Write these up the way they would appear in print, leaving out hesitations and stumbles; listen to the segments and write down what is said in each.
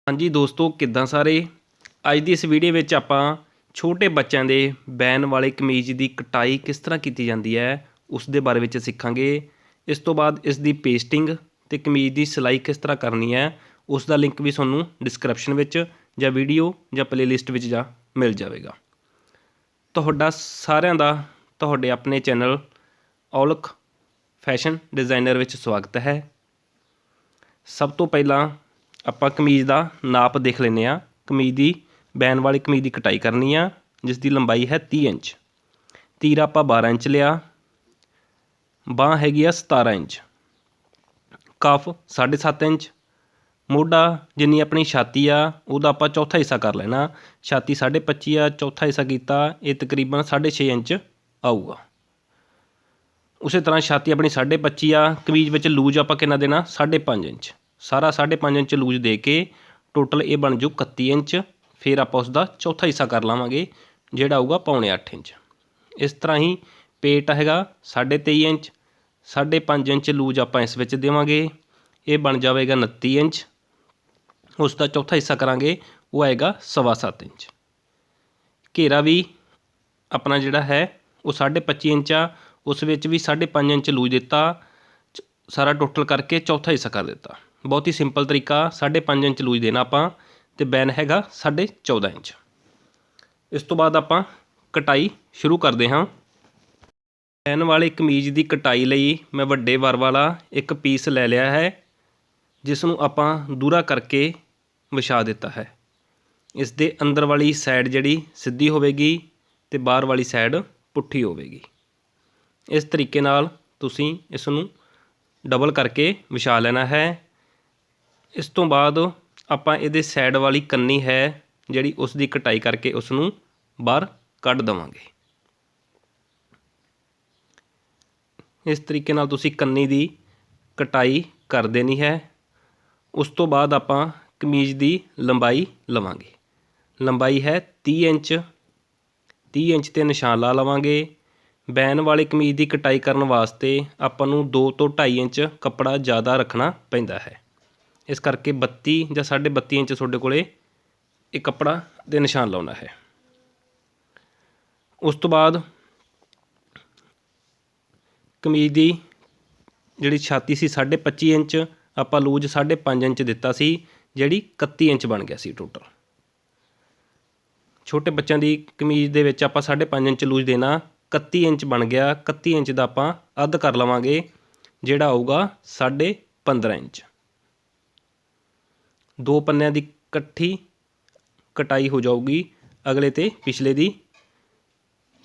हाँ जी दोस्तों, किद्दां सारे। अज की इस वीडियो में आपां छोटे बच्चों के बैन वाले कमीज़ की कटाई किस तरह की जाती है उस दे बारे में सीखांगे। इस तो बाद इसकी पेस्टिंग ते कमीज़ की सिलाई किस तरह करनी है उसका लिंक भी तुहानूं डिस्क्रिप्शन में या वीडियो या प्लेलिस्ट में जा मिल जाएगा। तुहाडा सारिਆਂ ਦਾ तुहाडे अपने चैनल औलख फैशन डिज़ाइनर में स्वागत है। सब तो पहला ਆਪਾਂ कमीज़ का नाप देख लेने आ। कमीज़ की बैन वाली कमीज़ की कटाई करनी आ जिसकी लंबाई है 30 इंच। तीरा आप 12 इंच लिया। बांह हैगी 17 इंच। कफ 7.5 इंच। मोढा जिन्नी अपनी छाती आ उहदा आप चौथा हिस्सा कर लेना। छाती 25.5 आ, चौथा हिस्सा किया ये तकरीबन 6.5 इंच आऊगा। उस तरह छाती अपनी 25.5 आ। कमीज़ में लूज आप कितना देना 5.5 इंच। सारा 5.5 इंच लूज दे के टोटल ये बन जू 31 इंच। फिर आप उसका चौथा हिस्सा कर लवांगे जिहड़ा आऊगा 7.25 इंच। इस तरह ही पेट हैगा 23.5 इंच। 5.5 इंच लूज आप इस विच देवांगे, ये बन जाएगा 29 इंच। उसका चौथा हिस्सा करांगे वो आएगा 7.25 इंच। घेरा भी अपना जिहड़ा है वो 25.5 इंच आ, उस विच भी 5.5 इंच लूज दिता। सारा टोटल करके चौथा हिस्सा कर दिता। बहुत ही सिंपल तरीका। 5.5 इंच लूज देना आपां ते बैन हैगा 14.5 इंच। इस तो बाद आपां कटाई शुरू करते हाँ। बैन वाले कमीज़ की कटाई लई मैं वड्डे वर वाला एक पीस ले लिया है जिसनों आपां दूरा करके विछा दिता है। इस दे अंदर वाली साइड जिहड़ी सीधी होवेगी ते बाहर वाली साइड पुट्ठी होवेगी। इस तरीके नाल तुसीं इसनूं डबल करके विछा लेना है। इस तो बाद आपां इहदे साइड वाली कन्नी है जिहड़ी उसकी कटाई करके उसनूं बाहर कढ देवांगे। इस तरीके नाल तुसीं कन्नी दी कटाई कर देनी है। उस तो बाद आपां कमीज़ की लंबाई लवांगे। लंबाई है 30 इंच। 30 इंच ते निशान ला लवांगे। बैन वाले कमीज़ की कटाई करने वास्ते आपां नूं 2 तो 2.5 इंच कपड़ा ज़्यादा रखना पैंदा है। इस करके 32 या 32.5 इंच तुहाडे कोले एक कपड़ा दे निशान लाउणा है। उस तो बाद कमीज़ की जिहड़ी छाती सी 25.5 इंच आपां लूज 5.5 इंच दिता सी, जिहड़ी 31 इंच बन गया सी टोटल। छोटे बच्चों की कमीज़ दे विच आपां 5.5 इंच लूज देना, 31 इंच बन गया। 31 इंच का आपां अध कर लवांगे जिहड़ा आऊगा 15.5 इंच। दो पन्निਆਂ की इकट्ठी कटाई हो जाऊगी अगले ते पिछले की।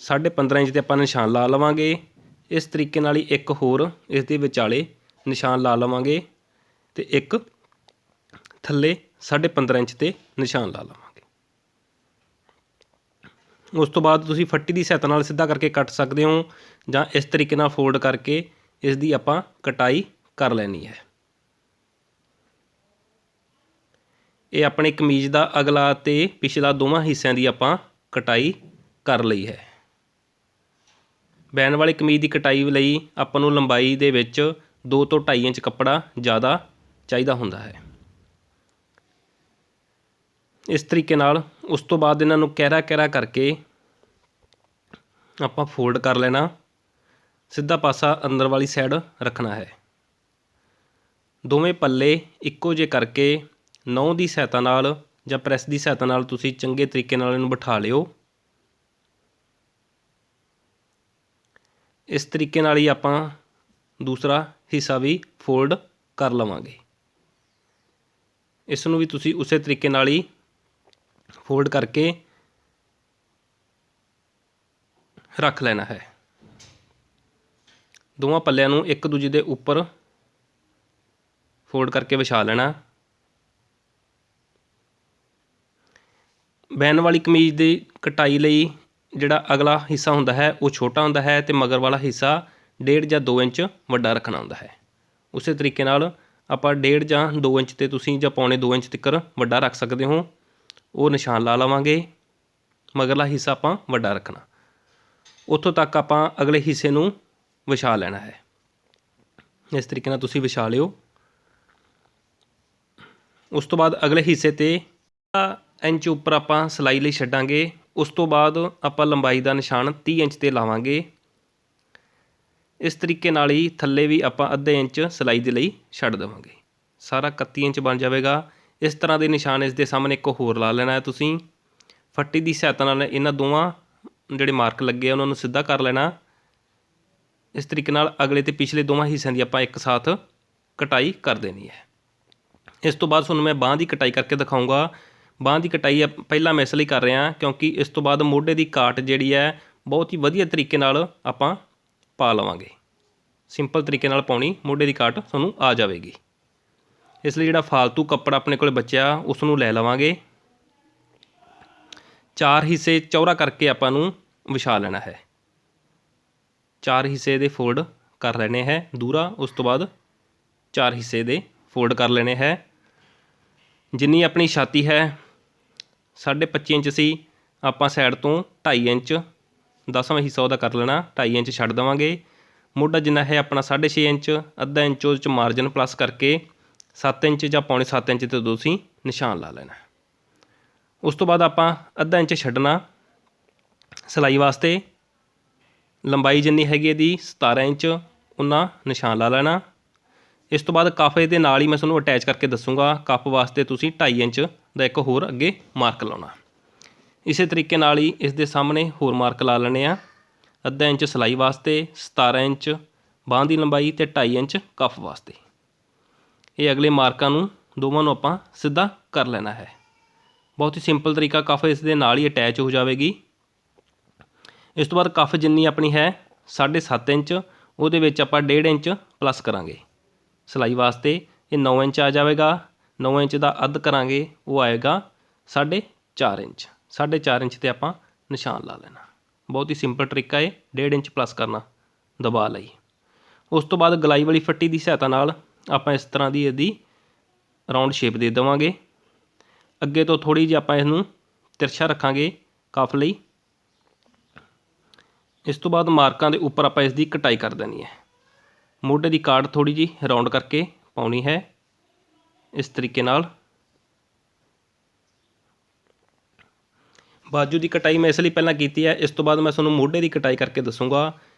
15.5 इंच ते आपां निशान ला लवांगे। इस तरीके नाल ही एक होर इस दे विचाले निशान ला लवांगे ते एक थल्ले 15.5 इंच ते निशान ला लवांगे। उस तो बाद तुसीं फट्टी की सहायता नाल सीधा करके कट सकते हो जां इस तरीके नाल फोल्ड करके इसकी आपां कटाई कर लैनी है। ये अपने कमीज़ का अगला ते पिछला दोवां हिस्सों की आपां कटाई कर लई है। बैन वाली कमीज़ की कटाई लई आपां नूं लंबाई दे विच 2 तो 2.5 इंच कपड़ा ज़्यादा चाहिदा हुंदा है। इस तरीके नाल उस तो बाद इन्हां नूं कहरा कहरा करके आपां फोल्ड कर लेना। सीधा पासा अंदर वाली साइड रखना है। दोवें पल्ले इक्को जे करके नौं की सहायता नाल जां प्रैस की सहायता नाल तुसीं चंगे तरीके नाल इहनूं बिठा लिओ। इस तरीके नाल ही आपां दूसरा हिस्सा भी फोल्ड कर लवांगे। इस नूं भी तुसीं उसे तरीके नाल ही फोल्ड करके रख लेना है। दोवां पल्लिਆਂ नूं एक दूजे दे उपर फोल्ड करके विछा लेना। बैन वाली कमीज़ की कटाई लई जिहड़ा अगला हिस्सा हुंदा है वो छोटा हुंदा है ते मगर वाला हिस्सा 1.5 या 2 इंच वड्डा रखना हुंदा है। उस तरीके नाल आपां 1.5 या 2 इंच ते तुसीं जां 2.25 इंच तक वड्डा रख सकते हो। वो निशान ला लवांगे। मगरला हिस्सा आपां वड्डा रखना। उत्थों तक आपां अगले हिस्से नूं विछा लेना है। इस तरीके नाल तुसीं विछा लिओ। ਉਸ ਤੋਂ ਬਾਅਦ ਅਗਲੇ ਹਿੱਸੇ 'ਤੇ ਇੰਚ ਉੱਪਰ ਆਪਾਂ ਸਿਲਾਈ ਲਈ ਛੱਡਾਂਗੇ। ਉਸ ਤੋਂ ਬਾਅਦ ਆਪਾਂ ਲੰਬਾਈ ਦਾ ਨਿਸ਼ਾਨ 30 ਇੰਚ 'ਤੇ ਲਾਵਾਂਗੇ। ਇਸ ਤਰੀਕੇ ਨਾਲ ਹੀ ਥੱਲੇ ਵੀ ਆਪਾਂ ਅੱਧੇ ਇੰਚ ਸਿਲਾਈ ਦੇ ਲਈ ਛੱਡ ਦੇਵਾਂਗੇ। ਸਾਰਾ 31 ਇੰਚ ਬਣ ਜਾਵੇਗਾ। ਇਸ ਤਰ੍ਹਾਂ ਦੇ ਨਿਸ਼ਾਨ ਇਸ ਦੇ ਸਾਹਮਣੇ ਇੱਕ ਹੋਰ ਲਾ ਲੈਣਾ ਹੈ ਤੁਸੀਂ। ਫੱਟੀ ਦੀ ਸਹਾਇਤਾ ਨਾਲ ਇਹਨਾਂ ਦੋਵਾਂ ਜਿਹੜੇ ਮਾਰਕ ਲੱਗੇ ਉਹਨਾਂ ਨੂੰ ਸਿੱਧਾ ਕਰ ਲੈਣਾ। ਇਸ ਤਰੀਕੇ ਨਾਲ ਅਗਲੇ ਅਤੇ ਪਿਛਲੇ ਦੋਵਾਂ ਹਿੱਸਿਆਂ ਦੀ ਆਪਾਂ ਇੱਕ ਸਾਥ ਕਟਾਈ ਕਰ ਦੇਣੀ ਹੈ। ਇਸ ਤੋਂ ਬਾਅਦ ਤੁਹਾਨੂੰ ਮੈਂ ਬਾਂਹ ਦੀ ਕਟਾਈ ਕਰਕੇ ਦਿਖਾਊਂਗਾ। ਬਾਂਹ ਦੀ ਕਟਾਈ ਪਹਿਲਾਂ ਮੈਂ ਇਸ ਲਈ ਕਰ ਰਿਹਾ ਕਿਉਂਕਿ ਇਸ ਤੋਂ ਬਾਅਦ ਮੋਢੇ ਦੀ ਕਾਟ ਜਿਹੜੀ ਹੈ ਬਹੁਤ ਹੀ ਵਧੀਆ ਤਰੀਕੇ ਨਾਲ ਆਪਾਂ ਪਾ ਲਵਾਂਗੇ। ਸਿੰਪਲ ਤਰੀਕੇ ਨਾਲ ਪਾਉਣੀ, ਮੋਢੇ ਦੀ ਕਾਟ ਤੁਹਾਨੂੰ ਆ ਜਾਵੇਗੀ। ਇਸ ਲਈ ਜਿਹੜਾ ਫਾਲਤੂ ਕੱਪੜਾ ਆਪਣੇ ਕੋਲ ਬਚਿਆ ਉਸ ਨੂੰ ਲੈ ਲਵਾਂਗੇ। 4 ਹਿੱਸੇ ਚੌੜਾ ਕਰਕੇ ਆਪਾਂ ਨੂੰ ਵਿਛਾ ਲੈਣਾ ਹੈ। 4 ਹਿੱਸੇ ਦੇ ਫੋਲਡ ਕਰ ਲੈਣੇ ਹੈ ਦੂਰਾ। ਉਸ ਤੋਂ ਬਾਅਦ 4 ਹਿੱਸੇ ਦੇ ਫੋਲਡ ਕਰ ਲੈਣੇ ਹੈ। ਜਿੰਨੀ ਆਪਣੀ ਛਾਤੀ ਹੈ 25.5 ਇੰਚ ਸੀ, ਆਪਾਂ ਸਾਈਡ ਤੋਂ 2.5 ਇੰਚ 10ਵਾਂ ਹਿੱਸਾ ਉਹਦਾ ਕਰ ਲੈਣਾ, 2.5 ਇੰਚ ਛੱਡ ਦੇਵਾਂਗੇ। ਮੋਢਾ ਜਿੰਨਾ ਹੈ ਆਪਣਾ 6.5 ਇੰਚ, ਅੱਧਾ ਇੰਚ ਉਹਦੇ 'ਚ ਮਾਰਜਨ ਪਲੱਸ ਕਰਕੇ 7 ਇੰਚ ਜਾਂ ਪੌਣੇ 7 ਇੰਚ 'ਤੇ ਤੁਸੀਂ ਨਿਸ਼ਾਨ ਲਾ ਲੈਣਾ। ਉਸ ਤੋਂ ਬਾਅਦ ਆਪਾਂ ਅੱਧਾ ਇੰਚ ਛੱਡਣਾ ਸਿਲਾਈ ਵਾਸਤੇ। ਲੰਬਾਈ ਜਿੰਨੀ ਹੈਗੀ ਇਹਦੀ 17 ਇੰਚ, ਉਹਨਾਂ ਨਿਸ਼ਾਨ ਲਾ ਲੈਣਾ। ਇਸ ਤੋਂ ਬਾਅਦ ਕੱਫ ਦੇ ਨਾਲ ਹੀ ਮੈਂ ਤੁਹਾਨੂੰ ਅਟੈਚ ਕਰਕੇ ਦੱਸੂਗਾ। ਕੱਫ ਵਾਸਤੇ ਤੁਸੀਂ 2.5 ਇੰਚ ਦਾ ਇੱਕ ਹੋਰ ਅੱਗੇ ਮਾਰਕ ਲਾਉਣਾ। ਇਸੇ ਤਰੀਕੇ ਨਾਲ ਹੀ ਇਸ ਦੇ ਸਾਹਮਣੇ ਹੋਰ ਮਾਰਕ ਲਾ ਲੈਣੇ ਆ। ਅੱਧਾ ਇੰਚ ਸਿਲਾਈ ਵਾਸਤੇ, 17 ਇੰਚ ਬਾਂਹ ਦੀ ਲੰਬਾਈ ਅਤੇ 2.5 ਇੰਚ ਕੱਫ ਵਾਸਤੇ। ਇਹ ਅਗਲੇ ਮਾਰਕਾਂ ਨੂੰ ਦੋਵਾਂ ਨੂੰ ਆਪਾਂ ਸਿੱਧਾ ਕਰ ਲੈਣਾ ਹੈ। ਬਹੁਤ ਹੀ ਸਿੰਪਲ ਤਰੀਕਾ, ਕੱਫ ਇਸ ਦੇ ਨਾਲ ਹੀ ਅਟੈਚ ਹੋ ਜਾਵੇਗੀ। ਇਸ ਤੋਂ ਬਾਅਦ ਕੱਫ ਜਿੰਨੀ ਆਪਣੀ ਹੈ 7.5 ਇੰਚ, ਉਹਦੇ ਵਿੱਚ ਆਪਾਂ 1.5 ਇੰਚ ਪਲੱਸ ਕਰਾਂਗੇ ਸਿਲਾਈ ਵਾਸਤੇ। ਇਹ 9 ਇੰਚ ਆ ਜਾਵੇਗਾ। 9 ਇੰਚ ਦਾ ਅੱਧ ਕਰਾਂਗੇ, ਉਹ ਆਏਗਾ 4.5 ਇੰਚ। 4.5 ਇੰਚ 'ਤੇ ਆਪਾਂ ਨਿਸ਼ਾਨ ਲਾ ਲੈਣਾ। ਬਹੁਤ ਹੀ ਸਿੰਪਲ ਤਰੀਕਾ ਹੈ 1.5 ਇੰਚ ਪਲੱਸ ਕਰਨਾ ਦਬਾ ਲਈ। ਉਸ ਤੋਂ ਬਾਅਦ ਗਲਾਈ ਵਾਲੀ ਫੱਟੀ ਦੀ ਸਹਾਇਤਾ ਨਾਲ ਆਪਾਂ ਇਸ ਤਰ੍ਹਾਂ ਦੀ ਇਹਦੀ ਰਾਊਂਡ ਸ਼ੇਪ ਦੇ ਦੇਵਾਂਗੇ। ਅੱਗੇ ਤੋਂ ਥੋੜ੍ਹੀ ਜਿਹੀ ਆਪਾਂ ਇਹਨੂੰ ਤਿਰਛਾ ਰੱਖਾਂਗੇ ਕੱਫ ਲਈ। ਇਸ ਤੋਂ ਬਾਅਦ ਮਾਰਕਾਂ ਦੇ ਉੱਪਰ ਆਪਾਂ ਇਸ ਦੀ ਕਟਾਈ ਕਰ ਦੇਣੀ ਹੈ। ਮੋਢੇ ਦੀ ਕਾਟ ਥੋੜ੍ਹੀ ਜਿਹੀ ਰਾਊਂਡ ਕਰਕੇ ਪਾਉਣੀ ਹੈ ਇਸ ਤਰੀਕੇ ਨਾਲ। ਬਾਜੂ ਦੀ ਕਟਾਈ ਮੈਂ ਇਸ ਲਈ ਪਹਿਲਾਂ ਕੀਤੀ ਹੈ, ਇਸ ਤੋਂ ਬਾਅਦ ਮੈਂ ਤੁਹਾਨੂੰ ਮੋਢੇ ਦੀ ਕਟਾਈ ਕਰਕੇ ਦੱਸੂਗਾ।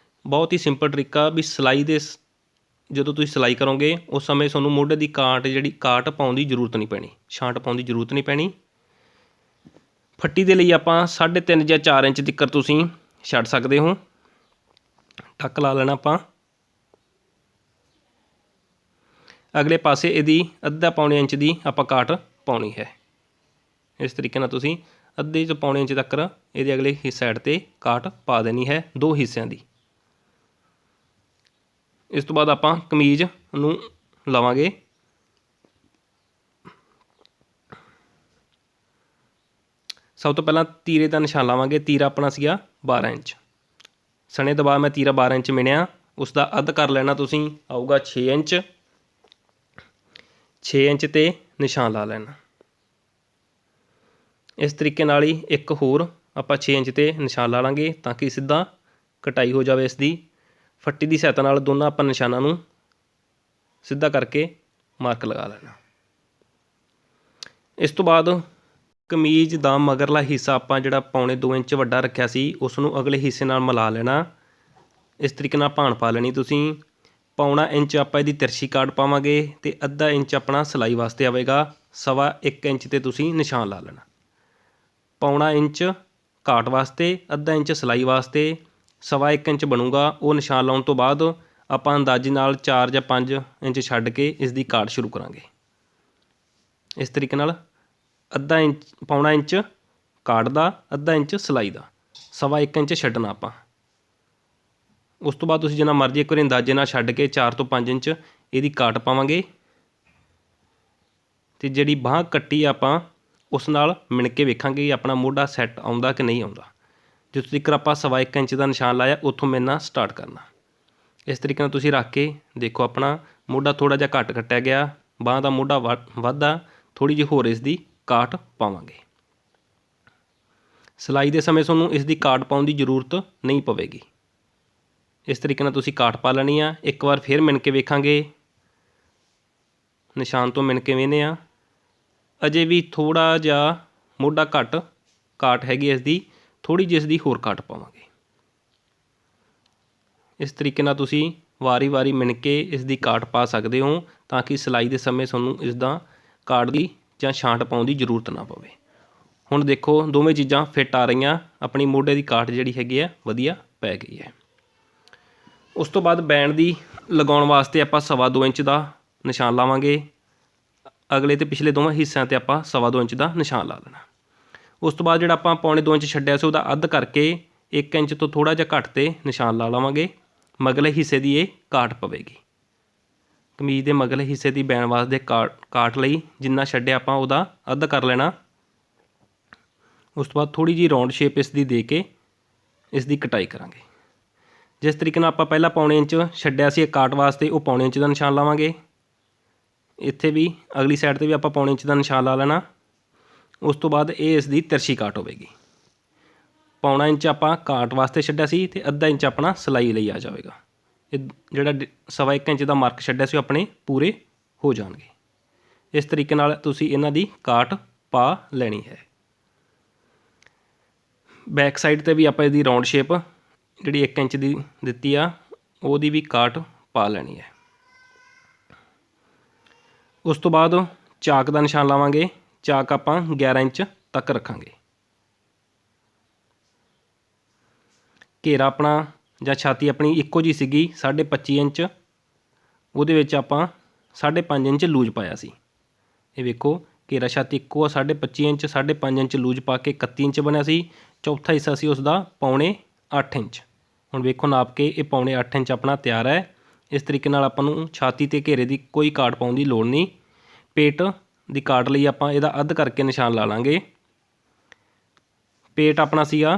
ਬਹੁਤ ਹੀ ਸਿੰਪਲ ਤਰੀਕਾ ਵੀ ਸਿਲਾਈ ਦੇ ਜਦੋਂ ਤੁਸੀਂ ਸਿਲਾਈ ਕਰੋਗੇ ਉਸ ਸਮੇਂ ਤੁਹਾਨੂੰ ਮੋਢੇ ਦੀ ਕਾਟ ਪਾਉਣ ਦੀ ਜ਼ਰੂਰਤ ਨਹੀਂ ਪੈਣੀ, ਛਾਂਟ ਪਾਉਣ ਦੀ ਜ਼ਰੂਰਤ ਨਹੀਂ ਪੈਣੀ। ਫੱਟੀ ਦੇ ਲਈ ਆਪਾਂ 3.5 ਜਾਂ 4 ਇੰਚ ਤੱਕ ਤੁਸੀਂ ਛੱਡ ਸਕਦੇ ਹੋ। ਟੱਕ ਲਾ ਲੈਣਾ ਆਪਾਂ। ਅਗਲੇ ਪਾਸੇ ਇਹਦੀ ਅੱਧਾ ਪੌਣੇ ਇੰਚ ਦੀ ਆਪਾਂ ਕਾਟ ਪਾਉਣੀ ਹੈ। ਇਸ ਤਰੀਕੇ ਨਾਲ ਤੁਸੀਂ ਅੱਧੇ ਤੋਂ ਪੌਣੇ ਇੰਚ ਤੱਕ ਇਹਦੇ ਅਗਲੇ ਸਾਈਡ 'ਤੇ ਕਾਟ ਪਾ ਦੇਣੀ ਹੈ 2 ਹਿੱਸਿਆਂ ਦੀ। ਇਸ ਤੋਂ ਬਾਅਦ ਆਪਾਂ ਕਮੀਜ਼ ਨੂੰ ਲਵਾਂਗੇ। ਸਭ ਤੋਂ ਪਹਿਲਾਂ ਤੀਰੇ ਦਾ ਨਿਸ਼ਾਨ ਲਾਵਾਂਗੇ। ਤੀਰਾ ਆਪਣਾ ਸੀਗਾ 12 ਇੰਚ। ਸਣੇ ਤੋਂ ਬਾਅਦ ਮੈਂ ਤੀਰਾ 12 ਇੰਚ ਮਿਣਿਆ, ਉਸ ਦਾ ਅੱਧ ਕਰ ਲੈਣਾ ਤੁਸੀਂ, ਆਊਗਾ 6 ਇੰਚ। 6 ਇੰਚ 'ਤੇ ਨਿਸ਼ਾਨ ਲਾ ਲੈਣਾ। ਇਸ ਤਰੀਕੇ ਨਾਲ ਹੀ ਇੱਕ ਹੋਰ ਆਪਾਂ 6 ਇੰਚ 'ਤੇ ਨਿਸ਼ਾਨ ਲਾ ਲਾਂਗੇ ਤਾਂ ਕਿ ਸਿੱਧਾ ਕਟਾਈ ਹੋ ਜਾਵੇ। ਇਸ ਦੀ ਫੱਟੀ ਦੀ ਸਹਾਇਤਾ ਨਾਲ ਦੋਨਾਂ ਆਪਾਂ ਨਿਸ਼ਾਨਾਂ ਨੂੰ ਸਿੱਧਾ ਕਰਕੇ ਮਾਰਕ ਲਗਾ ਲੈਣਾ। ਇਸ ਤੋਂ ਬਾਅਦ ਕਮੀਜ਼ ਦਾ ਮਗਰਲਾ ਹਿੱਸਾ ਆਪਾਂ ਜਿਹੜਾ ਪੌਣੇ 2 ਇੰਚ ਵੱਡਾ ਰੱਖਿਆ ਸੀ ਉਸ ਨੂੰ ਅਗਲੇ ਹਿੱਸੇ ਨਾਲ ਮਿਲਾ ਲੈਣਾ। ਇਸ ਤਰੀਕੇ ਨਾਲ ਭਾਣ ਪਾ ਲੈਣੀ ਤੁਸੀਂ। ਪੌਣਾ ਇੰਚ ਆਪਾਂ ਇਹਦੀ ਤਿਰਛੀ ਕਾਟ ਪਾਵਾਂਗੇ ਅਤੇ ਅੱਧਾ ਇੰਚ ਆਪਣਾ ਸਿਲਾਈ ਵਾਸਤੇ ਆਵੇਗਾ। 1.25 ਇੰਚ 'ਤੇ ਤੁਸੀਂ ਨਿਸ਼ਾਨ ਲਾ ਲੈਣਾ। ਪੌਣਾ ਇੰਚ ਕਾਟ ਵਾਸਤੇ, ਅੱਧਾ ਇੰਚ ਸਿਲਾਈ ਵਾਸਤੇ, 1.25 ਇੰਚ ਬਣੂਗਾ। ਉਹ ਨਿਸ਼ਾਨ ਲਾਉਣ ਤੋਂ ਬਾਅਦ ਆਪਾਂ ਅੰਦਾਜ਼ੇ ਨਾਲ 4 ਜਾਂ 5 ਇੰਚ ਛੱਡ ਕੇ ਇਸ ਦੀ ਕਾਟ ਸ਼ੁਰੂ ਕਰਾਂਗੇ। ਇਸ ਤਰੀਕੇ ਨਾਲ ਅੱਧਾ ਇੰਚ, ਪੌਣਾ ਇੰਚ ਕਾਟ ਦਾ, ਅੱਧਾ ਇੰਚ ਸਿਲਾਈ ਦਾ, 1.25 ਇੰਚ ਛੱਡਣਾ ਆਪਾਂ। ਉਸ ਤੋਂ ਬਾਅਦ ਤੁਸੀਂ ਜਿੰਨਾ ਮਰਜ਼ੀ ਇੱਕ ਵਾਰੀ ਅੰਦਾਜ਼ੇ ਨਾਲ ਛੱਡ ਕੇ 4 ਤੋਂ 5 ਇੰਚ ਇਹਦੀ ਕਾਟ ਪਾਵਾਂਗੇ। ਅਤੇ ਜਿਹੜੀ ਬਾਂਹ ਕੱਟੀ ਆਪਾਂ ਉਸ ਨਾਲ ਮਿਣ ਕੇ ਵੇਖਾਂਗੇ ਕਿ ਆਪਣਾ ਮੋਢਾ ਸੈੱਟ ਆਉਂਦਾ ਕਿ ਨਹੀਂ ਆਉਂਦਾ। ਜਿੱਥੋਂ ਤੱਕ ਆਪਾਂ 1.25 ਇੰਚ ਦਾ ਨਿਸ਼ਾਨ ਲਾਇਆ ਉੱਥੋਂ ਮਿਣਨਾ ਸਟਾਰਟ ਕਰਨਾ। ਇਸ ਤਰੀਕੇ ਨਾਲ ਤੁਸੀਂ ਰੱਖ ਕੇ ਦੇਖੋ ਆਪਣਾ ਮੋਢਾ ਥੋੜ੍ਹਾ ਜਿਹਾ ਘੱਟ ਕੱਟਿਆ ਗਿਆ, ਬਾਂਹ ਦਾ ਮੋਢਾ ਵੱਧਦਾ, ਥੋੜ੍ਹੀ ਜਿਹੀ ਹੋਰ ਇਸ ਦੀ ਕਾਟ ਪਾਵਾਂਗੇ। ਸਿਲਾਈ ਦੇ ਸਮੇਂ ਤੁਹਾਨੂੰ ਇਸ ਦੀ ਕਾਟ ਪਾਉਣ ਦੀ ਜ਼ਰੂਰਤ ਨਹੀਂ ਪਵੇਗੀ। ਇਸ ਤਰੀਕੇ ਨਾਲ ਤੁਸੀਂ ਕਾਟ ਪਾ ਲੈਣੀ ਆ। ਇੱਕ ਵਾਰ ਫਿਰ ਮਿਣ ਕੇ ਵੇਖਾਂਗੇ। ਨਿਸ਼ਾਨ ਤੋਂ ਮਿਣ ਕੇ ਵੇਖਦੇ ਹਾਂ। ਅਜੇ ਵੀ ਥੋੜ੍ਹਾ ਜਿਹਾ ਮੋਢਾ ਘੱਟ ਕਾਟ ਹੈਗੀ ਇਸ ਦੀ, ਥੋੜ੍ਹੀ ਜਿਹੀ ਇਸ ਦੀ ਹੋਰ ਕਾਟ ਪਾਵਾਂਗੇ। ਇਸ ਤਰੀਕੇ ਨਾਲ ਤੁਸੀਂ ਵਾਰੀ ਮਿਣ ਕੇ ਇਸ ਦੀ ਕਾਟ ਪਾ ਸਕਦੇ ਹੋ ਤਾਂ ਕਿ ਸਿਲਾਈ ਦੇ ਸਮੇਂ ਤੁਹਾਨੂੰ ਇਸ ਦਾ ਕਾਟ ਦੀ ਜਾਂ ਛਾਂਟ ਪਾਉਣ ਦੀ ਜ਼ਰੂਰਤ ਨਾ ਪਵੇ। ਹੁਣ ਦੇਖੋ ਦੋਵੇਂ ਚੀਜ਼ਾਂ ਫਿੱਟ ਆ ਰਹੀਆਂ, ਆਪਣੀ ਮੋਢੇ ਦੀ ਕਾਟ ਜਿਹੜੀ ਹੈਗੀ ਹੈ ਵਧੀਆ ਪੈ ਗਈ ਹੈ। ਉਸ ਤੋਂ ਬਾਅਦ ਬੈਂਡ ਦੀ ਲਗਾਉਣ ਵਾਸਤੇ ਆਪਾਂ 2.25 ਇੰਚ ਦਾ ਨਿਸ਼ਾਨ ਲਾਵਾਂਗੇ। ਅਗਲੇ ਅਤੇ ਪਿਛਲੇ ਦੋਵਾਂ ਹਿੱਸਿਆਂ 'ਤੇ ਆਪਾਂ 2.25 ਇੰਚ ਦਾ ਨਿਸ਼ਾਨ ਲਾ ਲੈਣਾ। ਉਸ ਤੋਂ ਬਾਅਦ ਜਿਹੜਾ ਆਪਾਂ 1.25 ਇੰਚ ਛੱਡਿਆ ਸੀ ਉਹਦਾ ਅੱਧ ਕਰਕੇ 1 ਇੰਚ ਤੋਂ ਥੋੜ੍ਹਾ ਜਿਹਾ ਘੱਟ 'ਤੇ ਨਿਸ਼ਾਨ ਲਾ ਲਵਾਂਗੇ। ਮਗਲੇ ਹਿੱਸੇ ਦੀ ਇਹ ਕਾਟ ਪਵੇਗੀ। ਕਮੀਜ਼ ਦੇ ਮਗਲੇ ਹਿੱਸੇ ਦੀ ਬੈਨ ਵਾਸਤੇ ਕਾਟ ਲਈ ਜਿੰਨਾ ਛੱਡਿਆ ਆਪਾਂ ਉਹਦਾ ਅੱਧ ਕਰ ਲੈਣਾ। ਉਸ ਤੋਂ ਬਾਅਦ ਥੋੜ੍ਹੀ ਜਿਹੀ ਰਾਊਂਡ ਸ਼ੇਪ ਇਸ ਦੀ ਦੇ ਕੇ ਇਸ ਦੀ ਕਟਾਈ ਕਰਾਂਗੇ। ਜਿਸ ਤਰੀਕੇ ਨਾਲ ਆਪਾਂ ਪਹਿਲਾਂ 1.25 ਇੰਚ ਛੱਡਿਆ ਸੀ ਕਾਟ ਵਾਸਤੇ, ਉਹ 1.25 ਇੰਚ ਦਾ ਨਿਸ਼ਾਨ ਲਾਵਾਂਗੇ। ਇੱਥੇ ਵੀ ਅਗਲੀ ਸਾਈਡ 'ਤੇ ਵੀ ਆਪਾਂ 1.25 ਇੰਚ ਦਾ ਨਿਸ਼ਾਨ ਲਾ ਲੈਣਾ। ਉਸ ਤੋਂ ਬਾਅਦ ਇਹ ਇਸ ਦੀ ਤਿਰਛੀ ਕਾਟ ਹੋਵੇਗੀ। 1.25 ਇੰਚ ਆਪਾਂ ਕਾਟ ਵਾਸਤੇ ਛੱਡਿਆ ਸੀ ਅਤੇ ਅੱਧਾ ਇੰਚ ਆਪਣਾ ਸਿਲਾਈ ਲਈ ਆ ਜਾਵੇਗਾ। ਇਹ ਜਿਹੜਾ 1.25 ਇੰਚ ਦਾ ਮਾਰਕ ਛੱਡਿਆ ਸੀ ਉਹ ਆਪਣੇ ਪੂਰੇ ਹੋ ਜਾਣਗੇ। ਇਸ ਤਰੀਕੇ ਨਾਲ ਤੁਸੀਂ ਇਹਨਾਂ ਦੀ ਕਾਟ ਪਾ ਲੈਣੀ ਹੈ। ਬੈਕ ਸਾਈਡ 'ਤੇ ਵੀ ਆਪਾਂ ਇਹਦੀ ਰਾਊਂਡ ਸ਼ੇਪ ਜਿਹੜੀ 1 ਇੰਚ ਦੀ ਦਿੱਤੀ ਆ ਉਹਦੀ ਵੀ ਕਾਟ ਪਾ ਲੈਣੀ ਹੈ। ਉਸ ਤੋਂ ਬਾਅਦ ਚਾਕ ਦਾ ਨਿਸ਼ਾਨ ਲਾਵਾਂਗੇ। ਚਾਕ ਆਪਾਂ 11 ਇੰਚ ਤੱਕ ਰੱਖਾਂਗੇ। ਘੇਰਾ ਆਪਣਾ ਜਾਂ ਛਾਤੀ ਆਪਣੀ ਇੱਕੋ ਜਿਹੀ ਸੀਗੀ 25.5 ਇੰਚ, ਉਹਦੇ ਵਿੱਚ ਆਪਾਂ 5.5 ਇੰਚ ਲੂਜ ਪਾਇਆ ਸੀ। ਇਹ ਵੇਖੋ ਘੇਰਾ ਛਾਤੀ ਇੱਕੋ ਆ 25.5 ਇੰਚ, 5.5 ਇੰਚ ਲੂਜ ਪਾ ਕੇ 31 ਇੰਚ ਬਣਿਆ ਸੀ। ਚੌਥਾ ਹਿੱਸਾ ਸੀ ਉਸ ਦਾ 7.25 ਇੰਚ। ਹੁਣ ਵੇਖੋ ਨਾਪ ਕੇ ਇਹ 7.25 ਇੰਚ ਆਪਣਾ ਤਿਆਰ ਹੈ। ਇਸ ਤਰੀਕੇ ਨਾਲ ਆਪਾਂ ਨੂੰ ਛਾਤੀ ਅਤੇ ਘੇਰੇ ਦੀ ਕੋਈ ਕਾਟ ਪਾਉਣ ਦੀ ਲੋੜ ਨਹੀਂ। ਪੇਟ ਦੀ ਕਾਟ ਲਈ ਆਪਾਂ ਇਹਦਾ ਅੱਧ ਕਰਕੇ ਨਿਸ਼ਾਨ ਲਾ ਲਾਂਗੇ। ਪੇਟ ਆਪਣਾ ਸੀਗਾ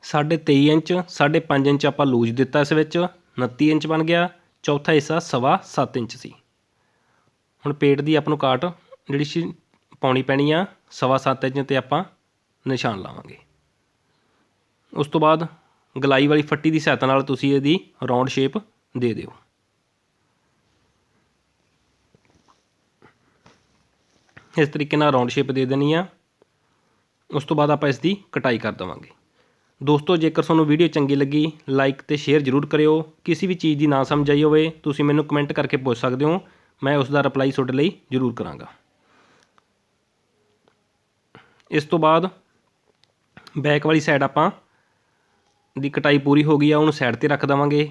23.5 ਇੰਚ, 5.5 ਇੰਚ ਆਪਾਂ ਲੂਜ ਦਿੱਤਾ ਇਸ ਵਿੱਚ, 29 ਇੰਚ ਬਣ ਗਿਆ। ਚੌਥਾ ਹਿੱਸਾ 7.25 ਇੰਚ ਸੀ। ਹੁਣ ਪੇਟ ਦੀ ਆਪਾਂ ਨੂੰ ਕਾਟ ਜਿਹੜੀ ਸੀ ਪਾਉਣੀ ਪੈਣੀ ਆ 7.25 ਇੰਚ 'ਤੇ ਆਪਾਂ ਨਿਸ਼ਾਨ ਲਾਵਾਂਗੇ। ਉਸ ਤੋਂ ਬਾਅਦ ਗਲਾਈ ਵਾਲੀ ਫੱਟੀ ਦੀ ਸਹਾਇਤਾ ਨਾਲ ਤੁਸੀਂ ਇਹਦੀ ਰਾਊਂਡ ਸ਼ੇਪ ਦੇ ਦਿਓ। ਇਸ ਤਰੀਕੇ ਨਾਲ ਰਾਊਂਡ ਸ਼ੇਪ ਦੇ ਦੇਣੀ ਆ। ਉਸ ਤੋਂ ਬਾਅਦ ਆਪਾਂ ਇਸ ਦੀ ਕਟਾਈ ਕਰ ਦੇਵਾਂਗੇ। ਦੋਸਤੋ ਜੇਕਰ ਤੁਹਾਨੂੰ ਵੀਡੀਓ ਚੰਗੀ ਲੱਗੀ ਲਾਈਕ ਅਤੇ ਸ਼ੇਅਰ ਜ਼ਰੂਰ ਕਰਿਓ। ਕਿਸੇ ਵੀ ਚੀਜ਼ ਦੀ ਨਾ ਸਮਝ ਆਈ ਹੋਵੇ ਤੁਸੀਂ ਮੈਨੂੰ ਕਮੈਂਟ ਕਰਕੇ ਪੁੱਛ ਸਕਦੇ ਹੋ, ਮੈਂ ਉਸ ਦਾ ਰਿਪਲਾਈ ਤੁਹਾਡੇ ਲਈ ਜ਼ਰੂਰ ਕਰਾਂਗਾ। ਇਸ ਤੋਂ ਬਾਅਦ ਬੈਕ ਵਾਲੀ ਸਾਈਡ ਆਪਾਂ ਦੀ ਕਟਾਈ ਪੂਰੀ ਹੋ ਗਈ ਆ, ਉਹਨੂੰ ਸਾਈਡ 'ਤੇ ਰੱਖ ਦੇਵਾਂਗੇ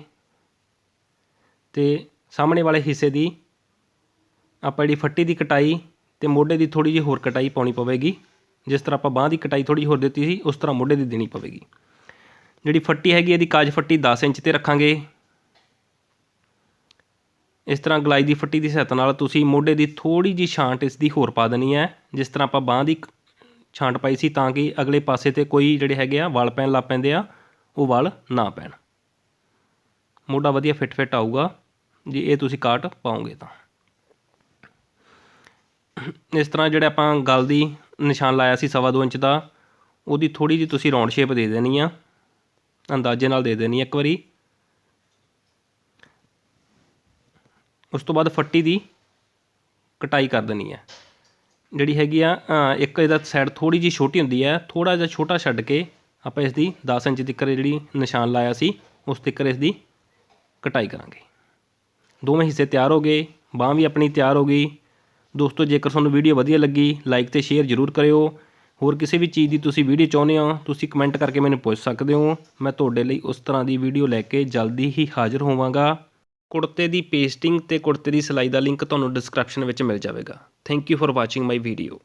ਅਤੇ ਸਾਹਮਣੇ ਵਾਲੇ ਹਿੱਸੇ ਦੀ ਆਪਾਂ ਜਿਹੜੀ ਫੱਟੀ ਦੀ ਕਟਾਈ ਅਤੇ ਮੋਢੇ ਦੀ ਥੋੜ੍ਹੀ ਜਿਹੀ ਹੋਰ ਕਟਾਈ ਪਾਉਣੀ ਪਵੇਗੀ। ਜਿਸ ਤਰ੍ਹਾਂ ਆਪਾਂ ਬਾਂਹ ਦੀ ਕਟਾਈ ਥੋੜ੍ਹੀ ਹੋਰ ਦਿੱਤੀ ਸੀ ਉਸ ਤਰ੍ਹਾਂ ਮੋਢੇ ਦੀ ਦੇਣੀ ਪਵੇਗੀ। ਜਿਹੜੀ ਫੱਟੀ ਹੈਗੀ ਇਹਦੀ ਕਾਜ ਫੱਟੀ 10 ਇੰਚ 'ਤੇ ਰੱਖਾਂਗੇ। ਇਸ ਤਰ੍ਹਾਂ ਗਲਾਈ ਦੀ ਫੱਟੀ ਦੀ ਸਹਾਇਤਾ ਨਾਲ ਤੁਸੀਂ ਮੋਢੇ ਦੀ ਥੋੜ੍ਹੀ ਜਿਹੀ ਛਾਂਟ ਇਸ ਦੀ ਹੋਰ ਪਾ ਦੇਣੀ ਹੈ। ਜਿਸ ਤਰ੍ਹਾਂ ਆਪਾਂ ਬਾਂਹ ਦੀ ਛਾਂਟ ਪਾਈ ਸੀ ਤਾਂ ਕਿ ਅਗਲੇ ਪਾਸੇ 'ਤੇ ਕੋਈ ਜਿਹੜੇ ਹੈਗੇ ਆ ਵਲ ਪੈਣ ਲੱਗ ਪੈਂਦੇ ਆ, ਉਹ ਵਲ ਨਾ ਪੈਣ। ਮੋਢਾ ਵਧੀਆ ਫਿੱਟ ਆਊਗਾ ਜੇ ਇਹ ਤੁਸੀਂ ਕਾਟ ਪਾਓਗੇ ਤਾਂ। ਇਸ ਤਰ੍ਹਾਂ ਜਿਹੜੇ ਆਪਾਂ ਗਲ ਦੀ ਨਿਸ਼ਾਨ ਲਾਇਆ ਸੀ 2.25 ਇੰਚ ਦਾ, ਉਹਦੀ ਥੋੜ੍ਹੀ ਜਿਹੀ ਤੁਸੀਂ ਰਾਊਂਡ ਸ਼ੇਪ ਦੇ ਦੇਣੀ ਆ, ਅੰਦਾਜ਼ੇ ਨਾਲ ਦੇ ਦੇਣੀ ਇੱਕ ਵਾਰੀ। ਉਸ ਤੋਂ ਬਾਅਦ ਫੱਟੀ ਦੀ ਕਟਾਈ ਕਰ ਦੇਣੀ ਹੈ। ਜਿਹੜੀ ਹੈਗੀ ਆ ਇੱਕ ਇਹਦਾ ਸਾਈਡ ਥੋੜ੍ਹੀ ਜਿਹੀ ਛੋਟੀ ਹੁੰਦੀ ਹੈ, ਥੋੜ੍ਹਾ ਜਿਹਾ ਛੋਟਾ ਛੱਡ ਕੇ ਆਪਾਂ ਇਸ ਦੀ 10 ਇੰਚ ਤੱਕ ਜਿਹੜੀ ਨਿਸ਼ਾਨ ਲਾਇਆ ਸੀ ਉਸ ਤੱਕ ਇਸ ਦੀ ਕਟਾਈ ਕਰਾਂਗੇ। ਦੋਵੇਂ ਹਿੱਸੇ ਤਿਆਰ ਹੋ ਗਏ, ਬਾਂਹ ਵੀ ਆਪਣੀ ਤਿਆਰ ਹੋ ਗਈ। ਦੋਸਤੋ ਜੇਕਰ ਤੁਹਾਨੂੰ ਵੀਡੀਓ ਵਧੀਆ ਲੱਗੀ ਲਾਈਕ ਅਤੇ ਸ਼ੇਅਰ ਜ਼ਰੂਰ ਕਰਿਓ। ਹੋਰ ਕਿਸੇ ਵੀ ਚੀਜ਼ ਦੀ ਤੁਸੀਂ ਵੀਡੀਓ ਚਾਹੁੰਦੇ ਹੋ ਤੁਸੀਂ ਕਮੈਂਟ ਕਰਕੇ ਮੈਨੂੰ ਪੁੱਛ ਸਕਦੇ ਹੋ। ਮੈਂ ਤੁਹਾਡੇ ਲਈ ਉਸ ਤਰ੍ਹਾਂ ਦੀ ਵੀਡੀਓ ਲੈ ਕੇ ਜਲਦੀ ਹੀ ਹਾਜ਼ਰ ਹੋਵਾਂਗਾ। ਕੁੜਤੇ ਦੀ ਪੇਸਟਿੰਗ ਅਤੇ ਕੁੜਤੇ ਦੀ ਸਿਲਾਈ ਦਾ ਲਿੰਕ ਤੁਹਾਨੂੰ ਡਿਸਕ੍ਰਿਪਸ਼ਨ ਵਿੱਚ ਮਿਲ ਜਾਵੇਗਾ। Thank you for watching my video.